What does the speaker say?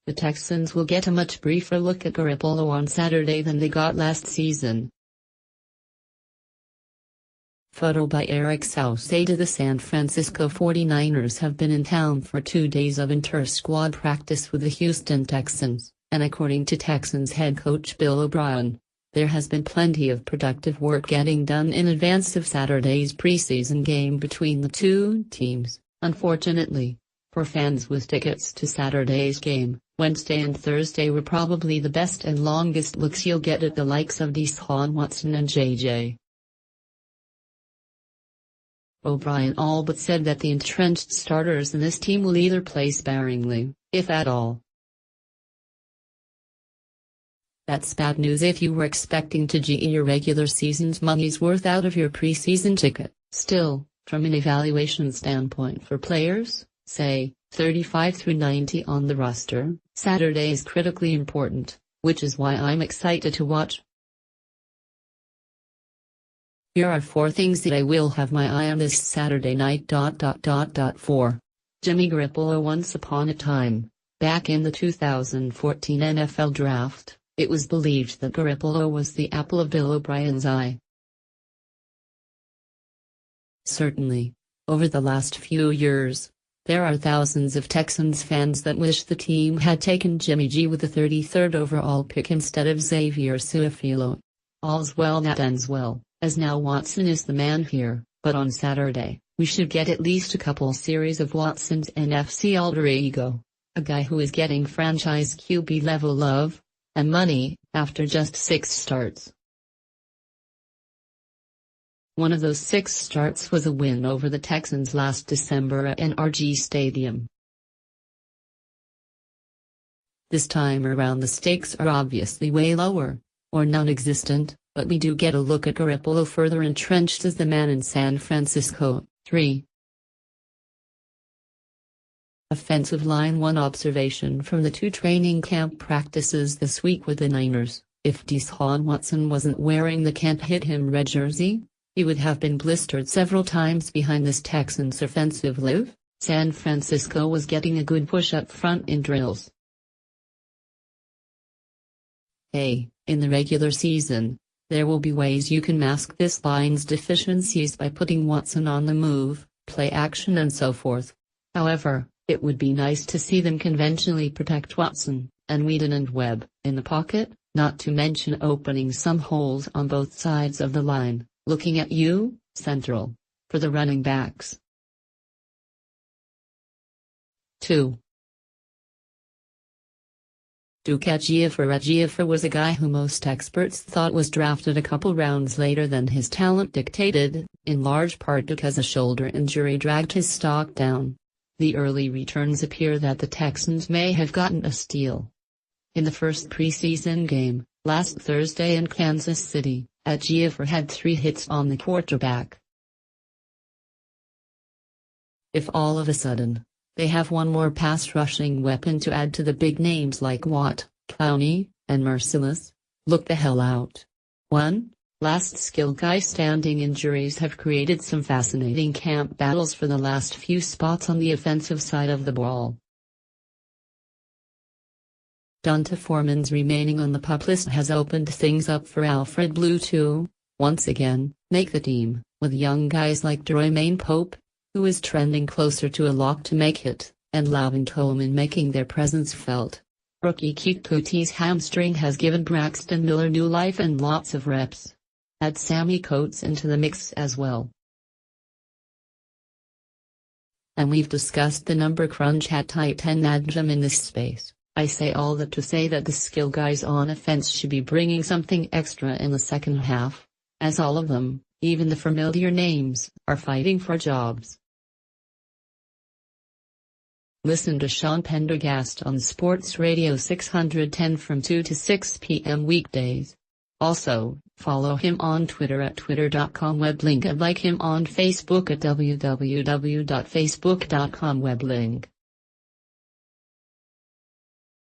the Texans will get a much briefer look at Garoppolo on Saturday than they got last season. Photo by Eric Sauceda. The San Francisco 49ers have been in town for 2 days of inter-squad practice with the Houston Texans, and according to Texans head coach Bill O'Brien, there has been plenty of productive work getting done in advance of Saturday's preseason game between the two teams. Unfortunately, for fans with tickets to Saturday's game, Wednesday and Thursday were probably the best and longest looks you'll get at the likes of Deshaun Watson and J.J. O'Brien all but said that the entrenched starters in this team will either play sparingly, if at all. That's bad news if you were expecting to get your regular season's money's worth out of your preseason ticket. Still, from an evaluation standpoint for players, say, 35 through 90 on the roster, Saturday is critically important, which is why I'm excited to watch. Here are 4 things that I will have my eye on this Saturday night. 4. Jimmy Garoppolo. Once upon a time, back in the 2014 NFL Draft, it was believed that Garoppolo was the apple of Bill O'Brien's eye. Certainly, over the last few years, there are thousands of Texans fans that wish the team had taken Jimmy G with the 33rd overall pick instead of Xavier Su'a-Filo. All's well that ends well, as now Watson is the man here, but on Saturday, we should get at least a couple series of Watson's NFC alter ego, a guy who is getting franchise QB level love and money after just 6 starts. One of those 6 starts was a win over the Texans last December at NRG Stadium. This time around the stakes are obviously way lower, or non-existent, but we do get a look at Garoppolo further entrenched as the man in San Francisco. 3. Offensive line. One observation from the 2 training camp practices this week with the Niners: if Deshaun Watson wasn't wearing the "Can't Hit Him" red jersey, he would have been blistered several times behind this Texans offensive live. San Francisco was getting a good push up front in drills. In the regular season, there will be ways you can mask this line's deficiencies by putting Watson on the move, play action and so forth. However, it would be nice to see them conventionally protect Watson, and Whedon and Webb, in the pocket, not to mention opening some holes on both sides of the line. Looking at you, Central, for the running backs. 2. Duke Ejiofor was a guy who most experts thought was drafted a couple rounds later than his talent dictated, in large part because a shoulder injury dragged his stock down. The early returns appear that the Texans may have gotten a steal. In the first preseason game, last Thursday in Kansas City, Ejiofor had 3 hits on the quarterback. If all of a sudden, they have one more pass-rushing weapon to add to the big names like Watt, Clowney, and Merciless, look the hell out. 1. Last skill guy standing. Injuries have created some fascinating camp battles for the last few spots on the offensive side of the ball. Donta Foreman's remaining on the PUP list has opened things up for Alfred Blue to, once again, make the team, with young guys like Jermaine Pope, who is trending closer to a lock to make it, and Lavin Coleman making their presence felt. Rookie Keith Cootie's hamstring has given Braxton Miller new life and lots of reps. Add Sammy Coates into the mix as well. And we've discussed the number crunch at tight end ad nauseam in this space. I say all that to say that the skill guys on offense should be bringing something extra in the second half, as all of them, even the familiar names, are fighting for jobs. Listen to Sean Pendergast on Sports Radio 610 from 2 to 6 p.m. weekdays. Also, follow him on Twitter at twitter.com/weblink and like him on Facebook at www.facebook.com/weblink.